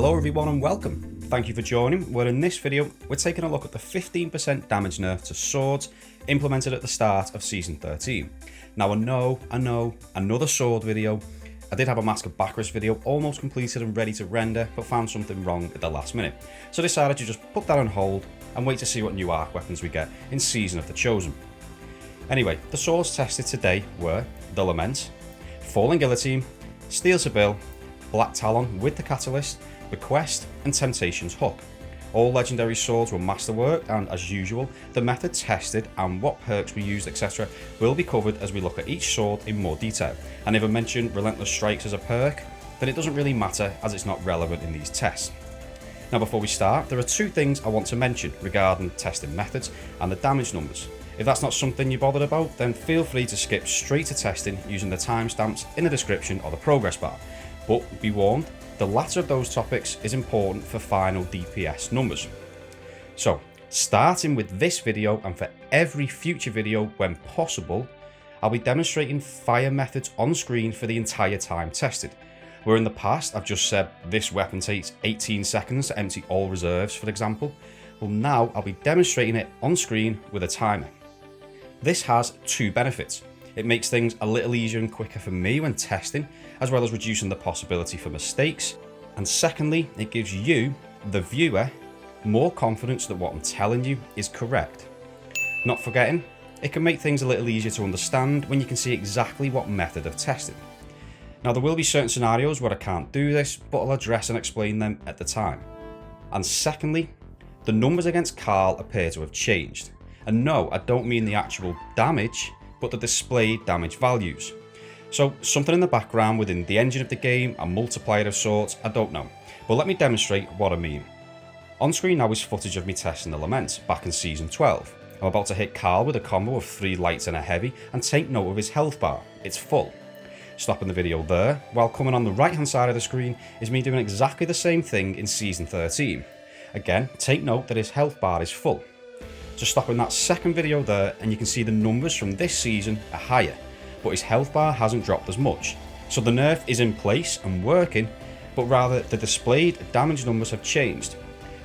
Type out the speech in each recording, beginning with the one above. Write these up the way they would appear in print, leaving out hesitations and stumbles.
Hello everyone and welcome. Thank you for joining, where in this video we're taking a look at the 15% damage nerf to swords implemented at the start of Season 13. Now I know, another sword video. I did have a Mask of Bequest video almost completed and ready to render, but found something wrong at the last minute. So decided to just put that on hold and wait to see what new arc weapons we get in Season of the Chosen. Anyway, the swords tested today were the Lament, Falling Guillotine, Steel Sybil, Black Talon with the Catalyst, Bequest and Temptation's Hook. All legendary swords were masterworked, and as usual, the method tested and what perks we used, etc. will be covered as we look at each sword in more detail. I never mentioned Relentless Strikes as a perk, but it doesn't really matter as it's not relevant in these tests. Now before we start, there are two things I want to mention regarding testing methods and the damage numbers. If that's not something you're bothered about, then feel free to skip straight to testing using the timestamps in the description or the progress bar. But be warned, the latter of those topics is important for final DPS numbers. So, starting with this video and for every future video when possible, I'll be demonstrating fire methods on screen for the entire time tested. Where in the past I've just said this weapon takes 18 seconds to empty all reserves, for example, well now I'll be demonstrating it on screen with a timer. This has two benefits. It makes things a little easier and quicker for me when testing, as well as reducing the possibility for mistakes. And secondly, it gives you, the viewer, more confidence that what I'm telling you is correct. Not forgetting, it can make things a little easier to understand when you can see exactly what method of testing. Now there will be certain scenarios where I can't do this, but I'll address and explain them at the time. And secondly, the numbers against Carl appear to have changed. And no, I don't mean the actual damage, but the displayed damage values. So something in the background within the engine of the game, a multiplier of sorts, I don't know. But let me demonstrate what I mean. On screen now is footage of me testing the Lament back in Season 12. I'm about to hit Carl with a combo of 3 lights and a heavy and take note of his health bar. It's full. Stopping the video there, while coming on the right hand side of the screen is me doing exactly the same thing in Season 13. Again, take note that his health bar is full. So stopping that second video there, and you can see the numbers from this season are higher, but his health bar hasn't dropped as much. So the nerf is in place and working, but rather the displayed damage numbers have changed.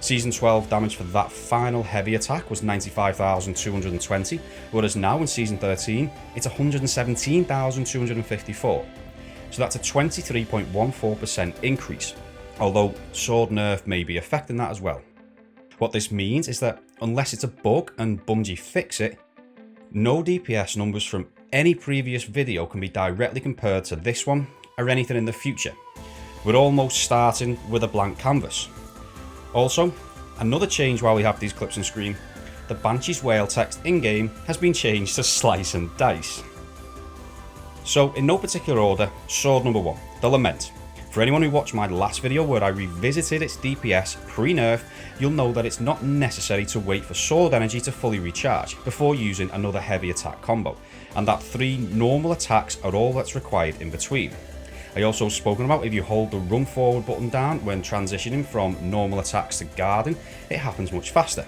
Season 12 damage for that final heavy attack was 95,220, whereas now in Season 13 it's 117,254. So that's a 23.14% increase, although sword nerf may be affecting that as well. What this means is that unless it's a bug and Bungie fix it, no DPS numbers from any previous video can be directly compared to this one or anything in the future. We're almost starting with a blank canvas. Also, another change while we have these clips on screen, the Banshee's whale text in-game has been changed to slice and dice. So in no particular order, sword number 1, the Lament. For anyone who watched my last video where I revisited its DPS pre-nerf, you'll know that it's not necessary to wait for sword energy to fully recharge before using another heavy attack combo, and that 3 normal attacks are all that's required in between. I also spoken about if you hold the run forward button down when transitioning from normal attacks to guarding, it happens much faster.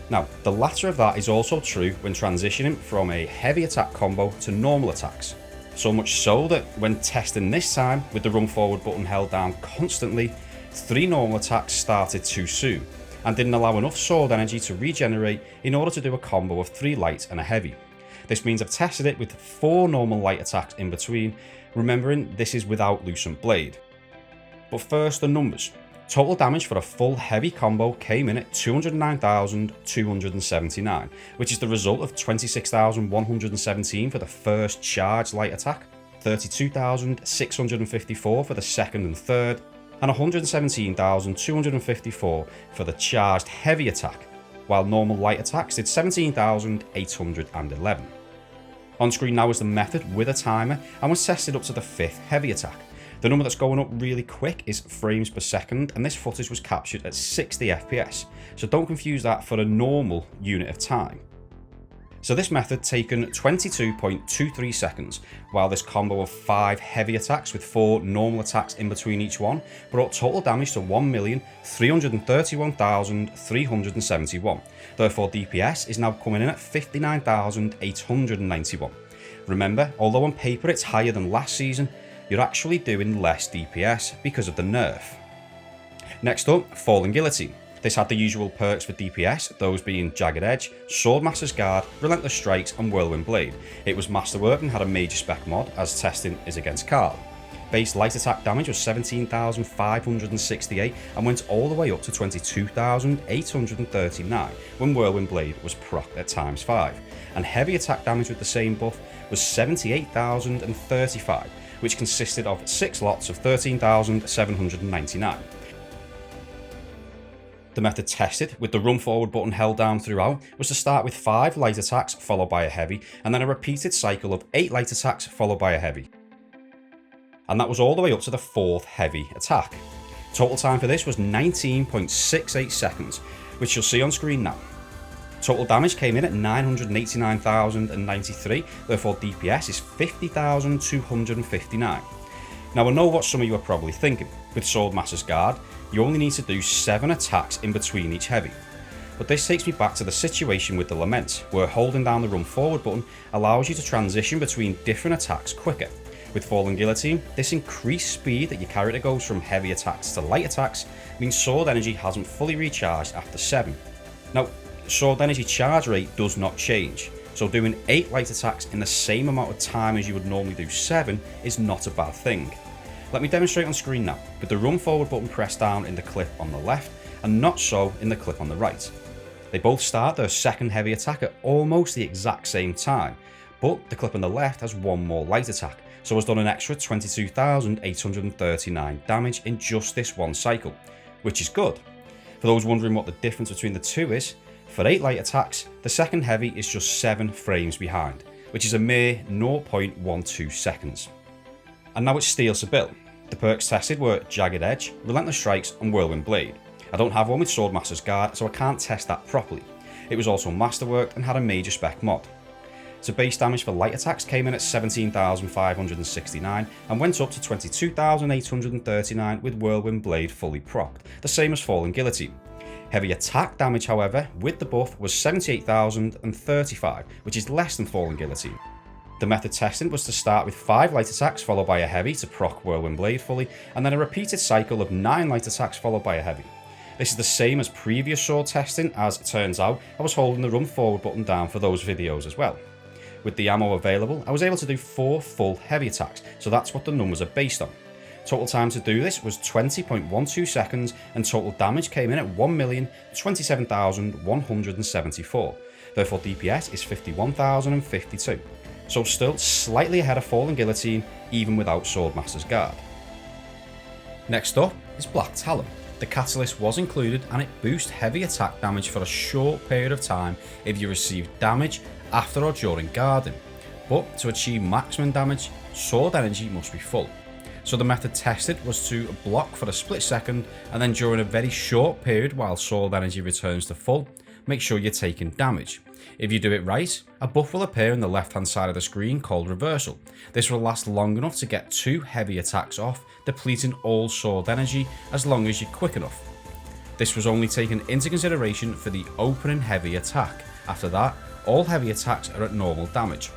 Now, the latter of that is also true when transitioning from a heavy attack combo to normal attacks. So much so that when testing this time with the run forward button held down constantly, 3 normal attacks started too soon and didn't allow enough sword energy to regenerate in order to do a combo of 3 lights and a heavy. This means I've tested it with 4 normal light attacks in between, remembering this is without Lucent Blade. But first the numbers. Total damage for a full heavy combo came in at 209,279, which is the result of 26,117 for the first charged light attack, 32,654 for the second and third, and 117,254 for the charged heavy attack, while normal light attacks did 17,811. On screen now is the method with a timer and was tested up to the 5th heavy attack. The number that's going up really quick is frames per second, and this footage was captured at 60 FPS, so don't confuse that for a normal unit of time. So this method taken 22.23 seconds, while this combo of 5 heavy attacks with 4 normal attacks in between each one brought total damage to 1,331,371. Therefore DPS is now coming in at 59,891. Remember, although on paper it's higher than last season, you're actually doing less DPS because of the nerf. Next up, Falling Guillotine. This had the usual perks for DPS, those being Jagged Edge, Swordmaster's Guard, Relentless Strikes and Whirlwind Blade. It was masterwork and had a major spec mod, as testing is against Carl. Base light attack damage was 17,568 and went all the way up to 22,839 when Whirlwind Blade was procced at ×5, and heavy attack damage with the same buff was 78,035, which consisted of 6 lots of 13,799. The method tested, with the run forward button held down throughout, was to start with 5 light attacks followed by a heavy, and then a repeated cycle of 8 light attacks followed by a heavy. And that was all the way up to the 4th heavy attack. Total time for this was 19.68 seconds, which you'll see on screen now. Total damage came in at 989,093, therefore DPS is 50,259. Now I know what some of you are probably thinking. With Swordmaster's Guard, you only need to do 7 attacks in between each heavy. But this takes me back to the situation with the Lament, where holding down the run forward button allows you to transition between different attacks quicker. With Falling Guillotine, this increased speed that your character goes from heavy attacks to light attacks means sword energy hasn't fully recharged after 7. Now, sword energy charge rate does not change, so doing 8 light attacks in the same amount of time as you would normally do 7 is not a bad thing. Let me demonstrate on screen now, with the run forward button pressed down in the clip on the left and not so in the clip on the right. They both start their second heavy attack at almost the exact same time, but the clip on the left has one more light attack, so has done an extra 22,839 damage in just this one cycle, which is good. For those wondering what the difference between the two is, for 8 light attacks, the second heavy is just 7 frames behind, which is a mere 0.12 seconds. And now it's Steel Sybil. The perks tested were Jagged Edge, Relentless Strikes and Whirlwind Blade. I don't have one with Swordmaster's Guard, so I can't test that properly. It was also masterworked and had a major spec mod. So base damage for light attacks came in at 17,569 and went up to 22,839 with Whirlwind Blade fully procced, the same as Falling Guillotine. Heavy attack damage, however, with the buff was 78,035, which is less than Falling Guillotine. The method testing was to start with 5 light attacks followed by a heavy to proc Whirlwind Blade fully, and then a repeated cycle of 9 light attacks followed by a heavy. This is the same as previous sword testing, as it turns out I was holding the run forward button down for those videos as well. With the ammo available, I was able to do 4 full heavy attacks, so that's what the numbers are based on. Total time to do this was 20.12 seconds, and total damage came in at 1,027,174. Therefore DPS is 51,052. So still slightly ahead of Falling Guillotine, even without Swordmaster's Guard. Next up is Black Talon. The catalyst was included and it boosts heavy attack damage for a short period of time if you receive damage after or during guarding, but to achieve maximum damage, sword energy must be full. So the method tested was to block for a split second and then during a very short period while sword energy returns to full, make sure you're taking damage. If you do it right, a buff will appear on the left hand side of the screen called Reversal. This will last long enough to get 2 heavy attacks off, depleting all sword energy as long as you're quick enough. This was only taken into consideration for the opening heavy attack. After that, all heavy attacks are at normal damage.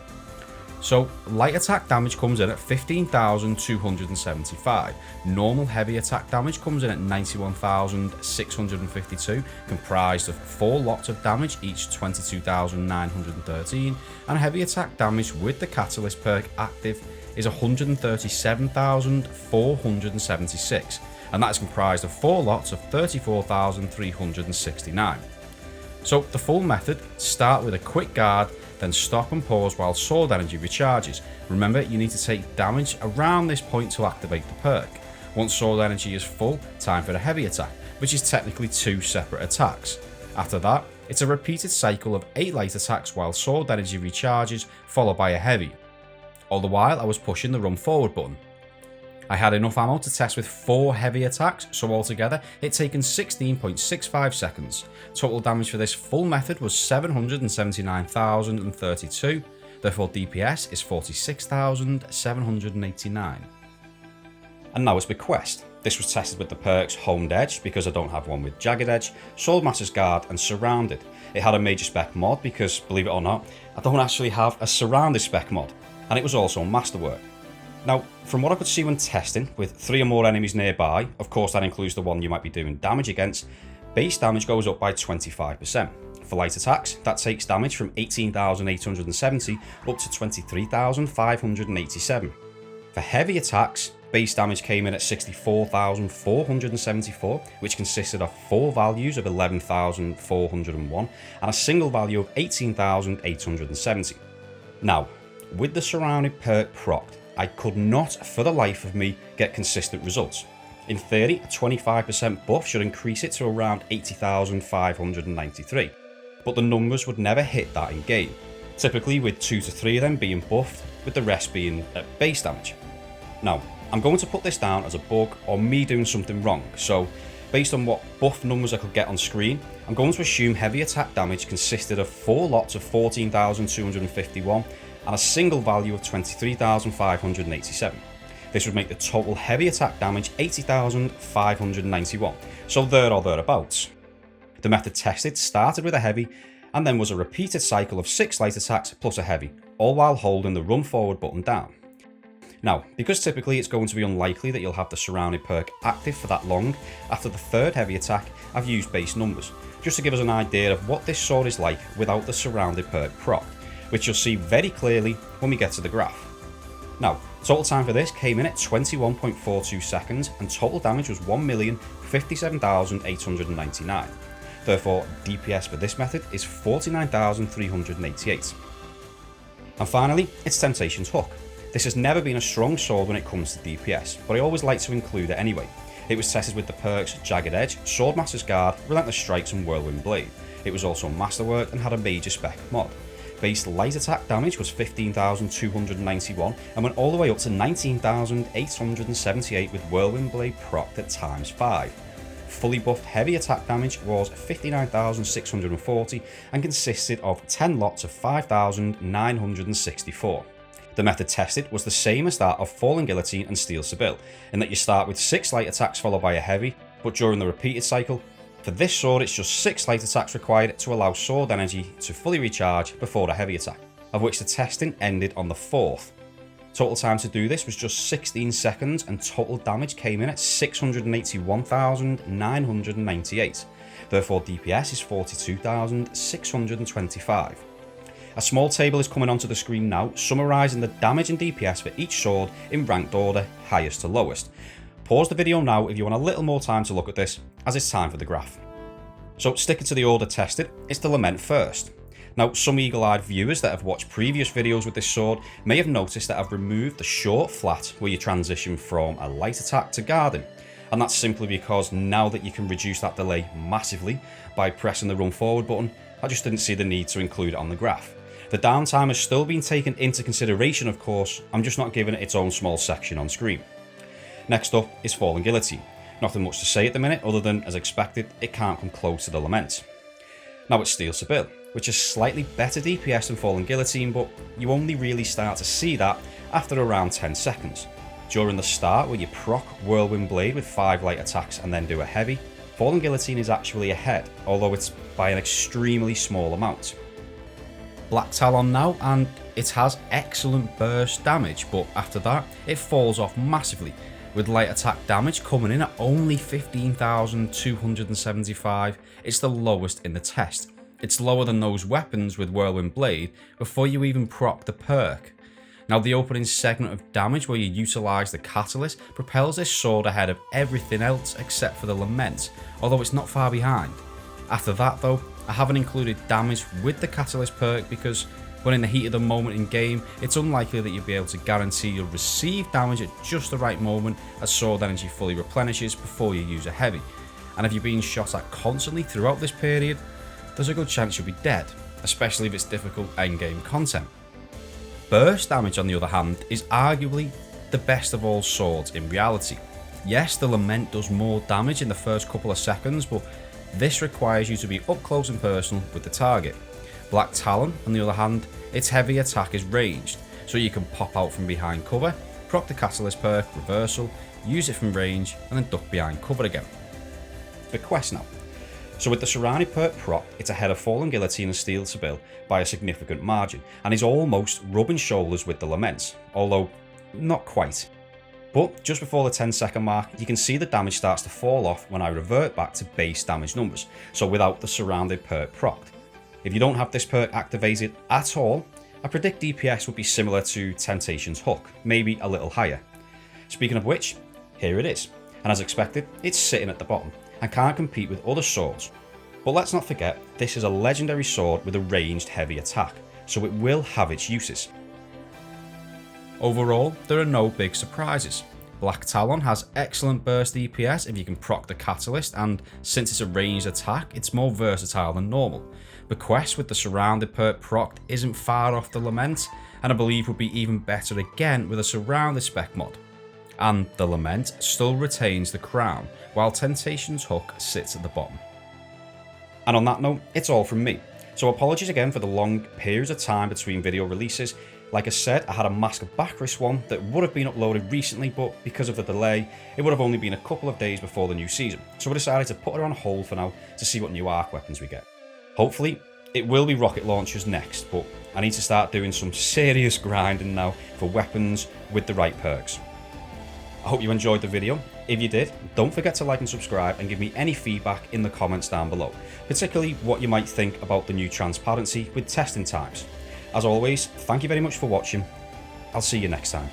So light attack damage comes in at 15,275, normal heavy attack damage comes in at 91,652, comprised of 4 lots of damage, each 22,913, and heavy attack damage with the catalyst perk active is 137,476, and that is comprised of 4 lots of 34,369. So the full method, start with a quick guard, then stop and pause while sword energy recharges. Remember, you need to take damage around this point to activate the perk. Once sword energy is full, time for a heavy attack, which is technically 2 separate attacks. After that, it's a repeated cycle of 8 light attacks while sword energy recharges, followed by a heavy. All the while I was pushing the run forward button. I had enough ammo to test with 4 heavy attacks, so altogether it's taken 16.65 seconds. Total damage for this full method was 779,032, therefore DPS is 46,789. And now it's Bequest. This was tested with the perks Honed Edge, because I don't have one with Jagged Edge, Swordmaster's Guard and Surrounded. It had a major spec mod because, believe it or not, I don't actually have a Surrounded spec mod, and it was also masterwork. Now, from what I could see when testing, with 3 or more enemies nearby, of course that includes the one you might be doing damage against, base damage goes up by 25%. For light attacks, that takes damage from 18,870 up to 23,587. For heavy attacks, base damage came in at 64,474, which consisted of 4 values of 11,401 and a single value of 18,870. Now, with the surrounded perk procced, I could not for the life of me get consistent results. In theory, a 25% buff should increase it to around 80,593, but the numbers would never hit that in game, typically with 2 to 3 of them being buffed, with the rest being at base damage. Now, I'm going to put this down as a bug or me doing something wrong, so based on what buff numbers I could get on screen, I'm going to assume heavy attack damage consisted of 4 lots of 14,251 and a single value of 23,587. This would make the total heavy attack damage 80,591, so there or thereabouts. The method tested started with a heavy and then was a repeated cycle of 6 light attacks plus a heavy, all while holding the run forward button down. Now, because typically it's going to be unlikely that you'll have the surrounded perk active for that long, after the 3rd heavy attack I've used base numbers, just to give us an idea of what this sword is like without the surrounded perk proc, which you'll see very clearly when we get to the graph. Now, total time for this came in at 21.42 seconds and total damage was 1,057,899. Therefore, DPS for this method is 49,388. And finally, it's Temptation's Hook. This has never been a strong sword when it comes to DPS, but I always like to include it anyway. It was tested with the perks Jagged Edge, Swordmaster's Guard, Relentless Strikes and Whirlwind Blade. It was also masterworked and had a major spec mod. Base light attack damage was 15,291 and went all the way up to 19,878 with Whirlwind Blade procced at ×5. Fully buffed heavy attack damage was 59,640 and consisted of 10 lots of 5,964. The method tested was the same as that of Falling Guillotine and Steel Sybil, in that you start with 6 light attacks followed by a heavy, but during the repeated cycle, for this sword it's just 6 light attacks required to allow sword energy to fully recharge before a heavy attack, of which the testing ended on the 4th. Total time to do this was just 16 seconds and total damage came in at 681,998, therefore DPS is 42,625. A small table is coming onto the screen now, summarising the damage and DPS for each sword in ranked order, highest to lowest. Pause the video now if you want a little more time to look at this, as it's time for the graph. So sticking to the order tested, it's the Lament first. Now, some eagle-eyed viewers that have watched previous videos with this sword may have noticed that I've removed the short flat where you transition from a light attack to guarding, and that's simply because now that you can reduce that delay massively by pressing the run forward button, I just didn't see the need to include it on the graph. The downtime has still been taken into consideration, of course, I'm just not giving it its own small section on screen. Next up is Falling Guillotine. Nothing much to say at the minute other than, as expected, it can't come close to the Lament. Now it's Steel Sybil, which is slightly better DPS than Falling Guillotine, but you only really start to see that after around 10 seconds. During the start, where you proc Whirlwind Blade with 5 light attacks and then do a heavy, Falling Guillotine is actually ahead, although it's by an extremely small amount. Black Talon now, and it has excellent burst damage, but after that it falls off massively, with light attack damage coming in at only 15,275. It's the lowest in the test. It's lower than those weapons with Whirlwind Blade before you even proc the perk. Now, the opening segment of damage where you utilise the catalyst propels this sword ahead of everything else except for the Lament, although it's not far behind. After that though, I haven't included damage with the catalyst perk because when in the heat of the moment in game, it's unlikely that you'll be able to guarantee you'll receive damage at just the right moment as sword energy fully replenishes before you use a heavy. And if you're being shot at constantly throughout this period, there's a good chance you'll be dead, especially if it's difficult endgame content. Burst damage, on the other hand, is arguably the best of all swords in reality. Yes, the Lament does more damage in the first couple of seconds, but this requires you to be up close and personal with the target. Black Talon, on the other hand, its heavy attack is ranged, so you can pop out from behind cover, proc the catalyst perk, reversal, use it from range, and then duck behind cover again. Bequest now. So with the surrounded perk proc, it's ahead of Fallen Guillotine and Steel Sybil by a significant margin, and is almost rubbing shoulders with the Laments, although Not quite. But just before the 10-second mark, you can see the damage starts to fall off when I revert back to base damage numbers, so without the surrounded perk procced. If you don't have this perk activated at all, I predict DPS would be similar to Temptation's Hook, maybe a little higher. Speaking of which, here it is, and as expected, it's sitting at the bottom and can't compete with other swords. But let's not forget, this is a legendary sword with a ranged heavy attack, so it will have its uses. Overall, there are no big surprises. Black Talon has excellent burst DPS if you can proc the Catalyst, and since it's a ranged attack, it's more versatile than normal. Bequest with the surrounded perk procced isn't far off the Lament, and I believe would be even better again with a surrounded spec mod. And the Lament still retains the crown, while Temptation's Hook sits at the bottom. And on that note, it's all from me. So apologies again for the long periods of time between video releases. Like I said, I had a Mask of Bequest one that would have been uploaded recently, but because of the delay, it would have only been a couple of days before the new season. So I decided to put her on hold for now to see what new arc weapons we get. Hopefully, it will be rocket launchers next, but I need to start doing some serious grinding now for weapons with the right perks. I hope you enjoyed the video. If you did, don't forget to like and subscribe and give me any feedback in the comments down below, particularly what you might think about the new transparency with testing times. As always, thank you very much for watching. I'll see you next time.